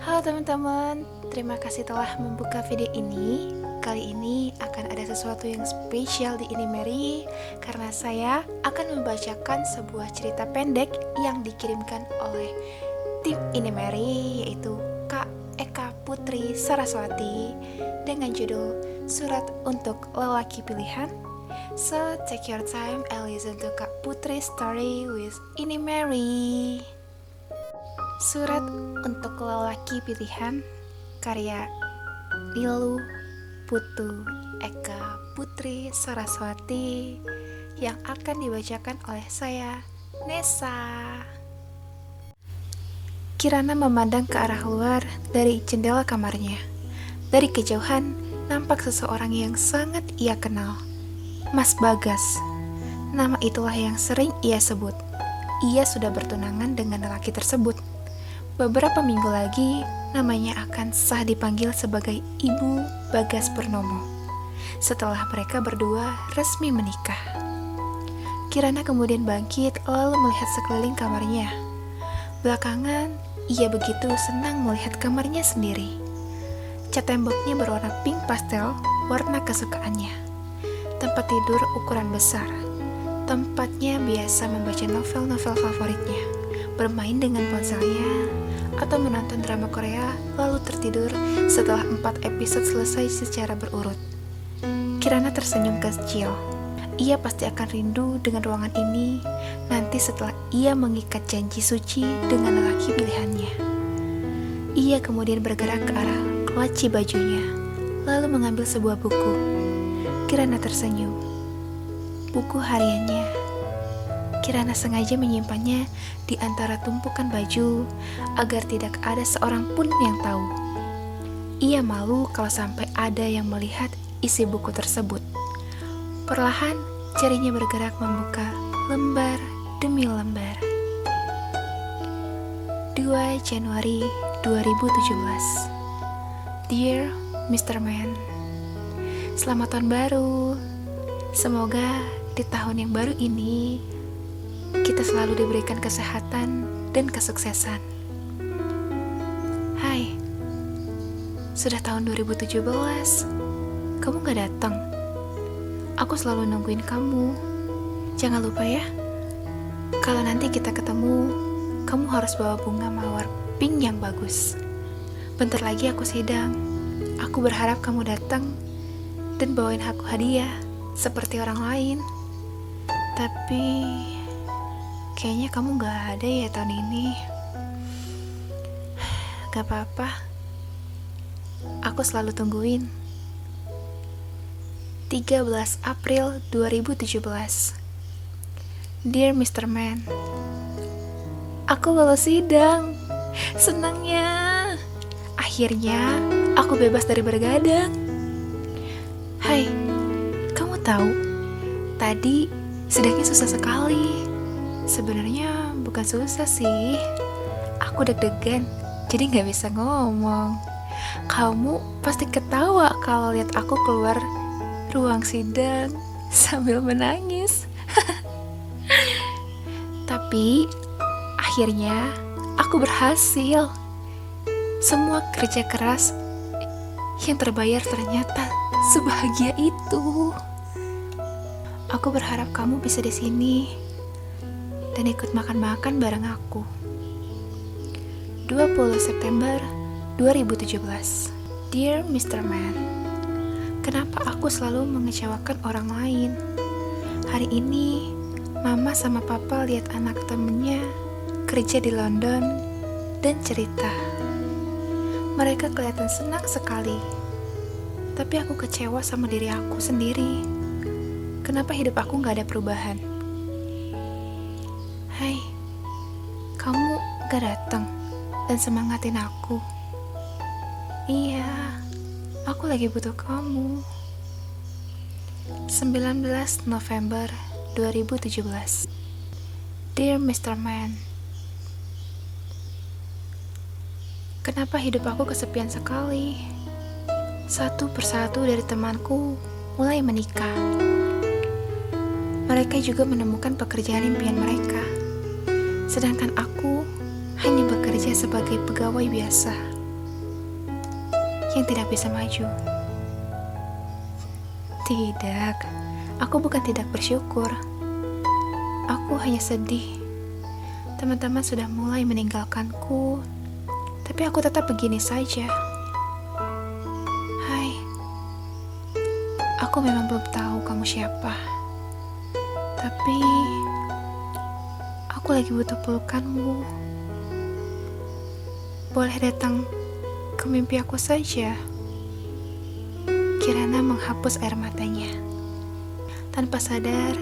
Halo teman-teman, terima kasih telah membuka video ini. Kali ini akan ada sesuatu yang spesial di Inimary karena saya akan membacakan sebuah cerita pendek yang dikirimkan oleh tim Inimary, yaitu Kak Eka Putri Saraswati dengan judul Surat untuk Lelaki Pilihan. So take your time and listen to Kak Putri story with Inimary. Surat untuk Lelaki Pilihan, karya Nilu Putu Eka Putri Saraswati, yang akan dibacakan oleh saya, Nesa. Kirana memandang ke arah luar dari jendela kamarnya. Dari kejauhan, nampak seseorang yang sangat ia kenal. Mas Bagas. Nama itulah yang sering ia sebut. Ia sudah bertunangan dengan lelaki tersebut. Beberapa minggu lagi, namanya akan sah dipanggil sebagai Ibu Bagas Purnomo. Setelah mereka berdua resmi menikah. Kirana kemudian bangkit lalu melihat sekeliling kamarnya. Belakangan, ia begitu senang melihat kamarnya sendiri. Cat temboknya berwarna pink pastel, warna kesukaannya. Tempat tidur ukuran besar. Tempatnya biasa membaca novel-novel favoritnya, bermain dengan ponselnya, atau menonton drama Korea lalu tertidur setelah 4 episode selesai secara berurut. Kirana tersenyum kecil. Ia pasti akan rindu dengan ruangan ini nanti setelah ia mengikat janji suci dengan lelaki pilihannya. Ia kemudian bergerak ke arah laci bajunya, lalu mengambil sebuah buku. Kirana tersenyum. Buku hariannya. Kirana sengaja menyimpannya di antara tumpukan baju agar tidak ada seorang pun yang tahu. Ia malu kalau sampai ada yang melihat isi buku tersebut. Perlahan, jarinya bergerak membuka lembar demi lembar. 2 Januari 2017. Dear Mr. Man, selamat tahun baru. Semoga di tahun yang baru ini kita selalu diberikan kesehatan dan kesuksesan. Hai, sudah tahun 2017, kamu gak datang. Aku selalu nungguin kamu. Jangan lupa ya, kalau nanti kita ketemu, kamu harus bawa bunga mawar pink yang bagus. Bentar lagi aku sidang. Aku berharap kamu datang dan bawain aku hadiah seperti orang lain. Tapi kayaknya kamu gak ada ya tahun ini. Gak apa-apa, aku selalu tungguin. 13 April 2017. Dear Mr. Man, aku lulus sidang. Senangnya. Akhirnya aku bebas dari bergadang. Hai, kamu tahu, tadi sidangnya susah sekali. Sebenarnya bukan susah sih. Aku deg-degan, jadi gak bisa ngomong. Kamu pasti ketawa kalau lihat aku keluar ruang sidang sambil menangis. Tapi akhirnya aku berhasil. Semua kerja keras yang terbayar ternyata sebahagia itu. Aku berharap kamu bisa di sini dan ikut makan-makan bareng aku. 20 September 2017. Dear Mr. Man, kenapa aku selalu mengecewakan orang lain? Hari ini, Mama sama Papa lihat anak temennya kerja di London dan cerita. Mereka kelihatan senang sekali. Tapi aku kecewa sama diri aku sendiri. Kenapa hidup aku gak ada perubahan? Hai, kamu gak datang dan semangatin aku. Iya, aku lagi butuh kamu. 19 November 2017. Dear Mr. Man, kenapa hidup aku kesepian sekali? Satu persatu dari temanku mulai menikah. Mereka juga menemukan pekerjaan impian mereka. Sedangkan aku hanya bekerja sebagai pegawai biasa yang tidak bisa maju. Tidak, aku bukan tidak bersyukur. Aku hanya sedih. Teman-teman sudah mulai meninggalkanku, tapi aku tetap begini saja. Hai, aku memang belum tahu kamu siapa, tapi aku lagi butuh pelukanmu. Boleh datang ke mimpi aku saja. Kirana menghapus air matanya. Tanpa sadar,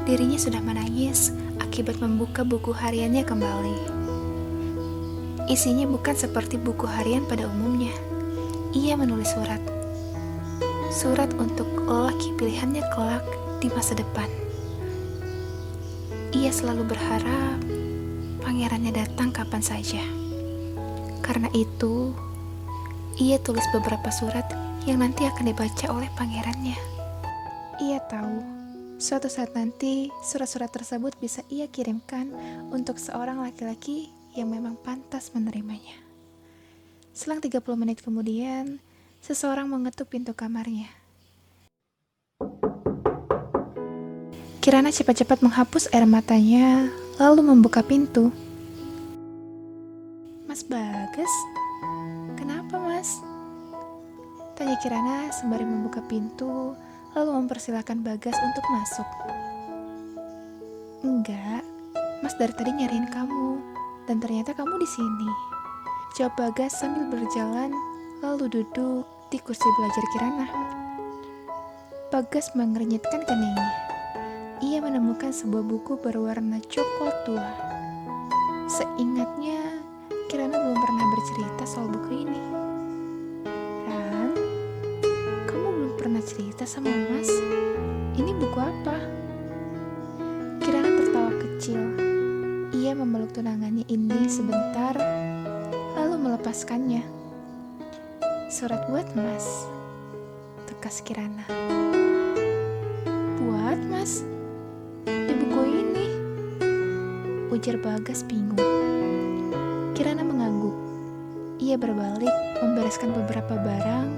dirinya sudah menangis akibat membuka buku hariannya kembali. Isinya bukan seperti buku harian pada umumnya. Ia menulis surat. Surat untuk lelaki pilihannya kelak di masa depan. Ia selalu berharap pangerannya datang kapan saja. Karena itu, ia tulis beberapa surat yang nanti akan dibaca oleh pangerannya. Ia tahu, suatu saat nanti surat-surat tersebut bisa ia kirimkan untuk seorang laki-laki yang memang pantas menerimanya. Selang 30 menit kemudian, seseorang mengetuk pintu kamarnya. Kirana cepat-cepat menghapus air matanya, lalu membuka pintu. Mas Bagas? Kenapa, Mas? Tanya Kirana sembari membuka pintu, lalu mempersilahkan Bagas untuk masuk. Enggak, Mas dari tadi nyariin kamu, dan ternyata kamu di sini. Jawab Bagas sambil berjalan, lalu duduk di kursi belajar Kirana. Bagas mengernyitkan keningnya. Ia menemukan sebuah buku berwarna coklat tua. Seingatnya, Kirana belum pernah bercerita soal buku ini. Ran, kamu belum pernah cerita sama Mas? Ini buku apa? Kirana tertawa kecil. Ia memeluk tunangannya ini sebentar, lalu melepaskannya. Surat buat Mas, tekas Kirana. Buat Mas? Di buku ini? Ujar Bagas bingung. Kirana mengangguk. Ia berbalik membereskan beberapa barang,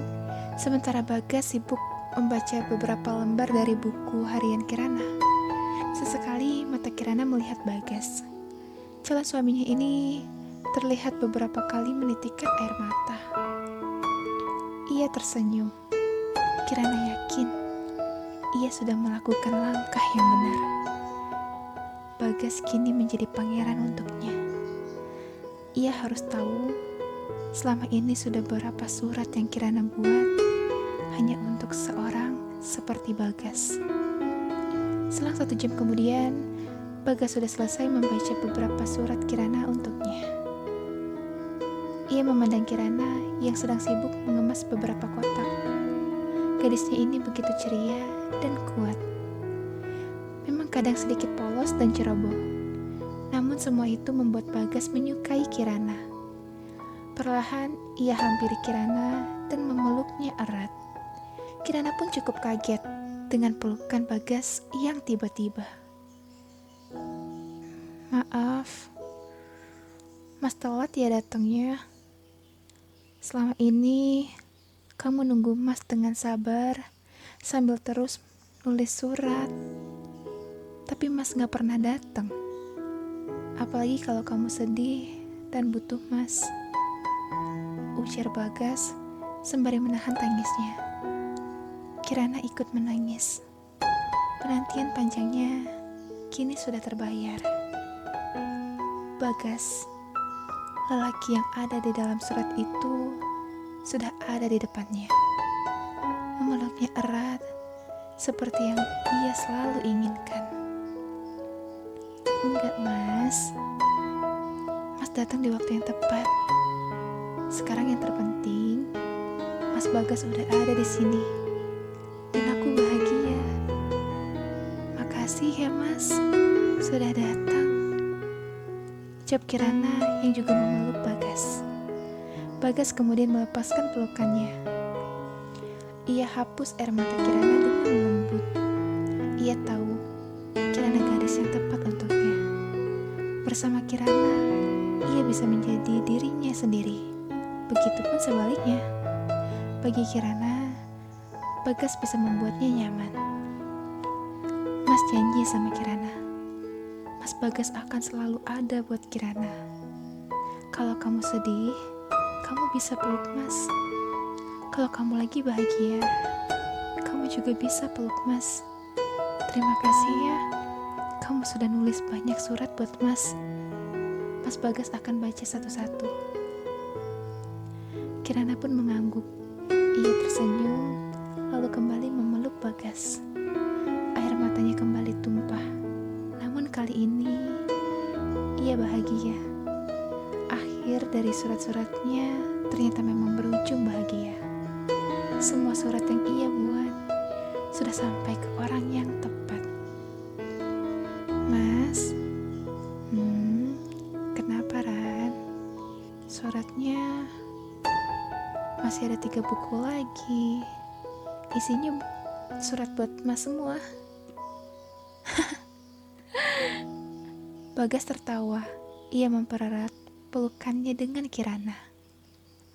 sementara Bagas sibuk membaca beberapa lembar dari buku harian Kirana. Sesekali mata Kirana melihat Bagas. Calon suaminya ini terlihat beberapa kali menitikkan air mata. Ia tersenyum. Kirana yakin ia sudah melakukan langkah yang benar. Bagas kini menjadi pangeran untuknya. Ia harus tahu, selama ini sudah beberapa surat yang Kirana buat hanya untuk seorang seperti Bagas. Selang 1 jam kemudian, Bagas sudah selesai membaca beberapa surat Kirana untuknya. Ia memandang Kirana yang sedang sibuk mengemas beberapa kotak. Gadisnya ini begitu ceria dan kuat. Memang kadang sedikit polos dan ceroboh. Namun semua itu membuat Bagas menyukai Kirana. Perlahan ia hampiri Kirana dan memeluknya erat. Kirana pun cukup kaget dengan pelukan Bagas yang tiba-tiba. Maaf, Mas telat ya datangnya. Selama ini kamu nunggu Mas dengan sabar sambil terus nulis surat. Tapi Mas gak pernah datang. Apalagi kalau kamu sedih dan butuh Mas, ujar Bagas sembari menahan tangisnya. Kirana ikut menangis. Penantian panjangnya kini sudah terbayar. Bagas, lelaki yang ada di dalam surat itu, sudah ada di depannya. Memeluknya erat, seperti yang ia selalu inginkan. Enggak, Mas. Mas datang di waktu yang tepat. Sekarang yang terpenting, Mas Bagas udah ada di sini. Dan aku bahagia. Makasih ya, Mas. Sudah datang. Ucap Kirana yang juga memeluk Bagas. Bagas kemudian melepaskan pelukannya. Ia hapus air mata Kirana dengan lembut. Ia tahu Kirana gadis yang tepat untuknya. Bersama Kirana, ia bisa menjadi dirinya sendiri. Begitupun sebaliknya. Bagi Kirana, Bagas bisa membuatnya nyaman. Mas janji sama Kirana, Mas Bagas akan selalu ada buat Kirana. Kalau kamu sedih, kamu bisa peluk Mas. Kalau kamu lagi bahagia, kamu juga bisa peluk Mas. Terima kasih ya, kamu sudah nulis banyak surat buat Mas. Mas Bagas akan baca satu-satu. Kirana pun mengangguk. Ia tersenyum, lalu kembali memeluk Bagas. Air matanya kembali tumpah. Namun kali ini, ia bahagia. Akhir dari surat-suratnya ternyata memang berujung bahagia. Semua surat yang ia buat sudah sampai ke orang yang tepat. Mas, kenapa Ran? Suratnya masih ada 3 buku lagi. Isinya surat buat Mas semua. Bagas tertawa. Ia mempererat pelukannya dengan Kirana.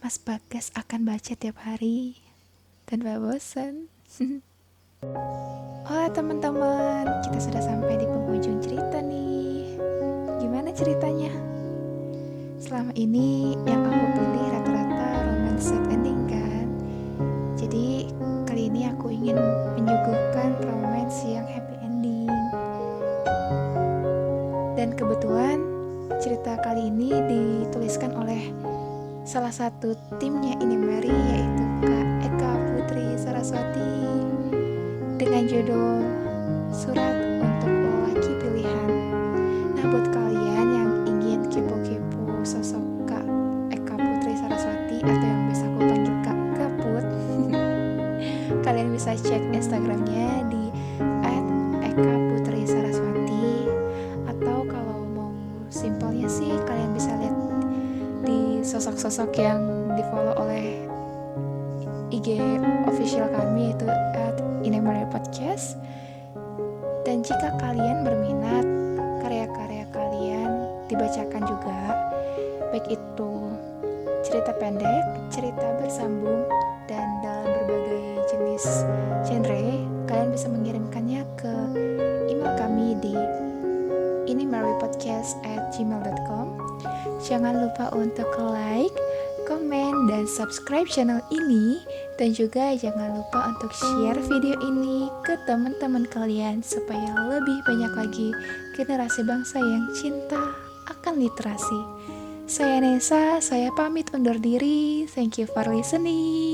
Mas Bagas akan baca tiap hari tanpa bosan. Hola teman-teman, kita sudah sampai di penghujung cerita nih. Gimana ceritanya? Selama ini yang aku pilih rata-rata romance sad ending kan. Jadi kali ini aku ingin menyuguhkan romance yang happy ending. Dan kebetulan cerita kali ini dituliskan oleh salah satu timnya Inimary, yaitu Kak Eka Putri Saraswati, dengan judul Surat Untuk Lelaki Pilihan. Nah, buat kalian yang ingin kepo-kepo sosok Kak Eka Putri Saraswati atau yang biasa aku panggil Kak Kaput, kalian bisa cek Instagramnya di @ekaputrisaraswati, atau kalau mau simpelnya sih kalian bisa lihat di sosok-sosok yang di follow oleh IG official kami, yaitu @Inimary Podcast. Dan jika kalian berminat karya-karya kalian dibacakan juga, baik itu cerita pendek, cerita bersambung, dan dalam berbagai jenis genre, kalian bisa mengirimkannya ke email kami di inimarypodcast@gmail.com. Jangan lupa untuk like, komen, dan subscribe channel ini. Dan juga jangan lupa untuk share video ini ke teman-teman kalian supaya lebih banyak lagi generasi bangsa yang cinta akan literasi. Saya Nesa, saya pamit undur diri. Thank you for listening.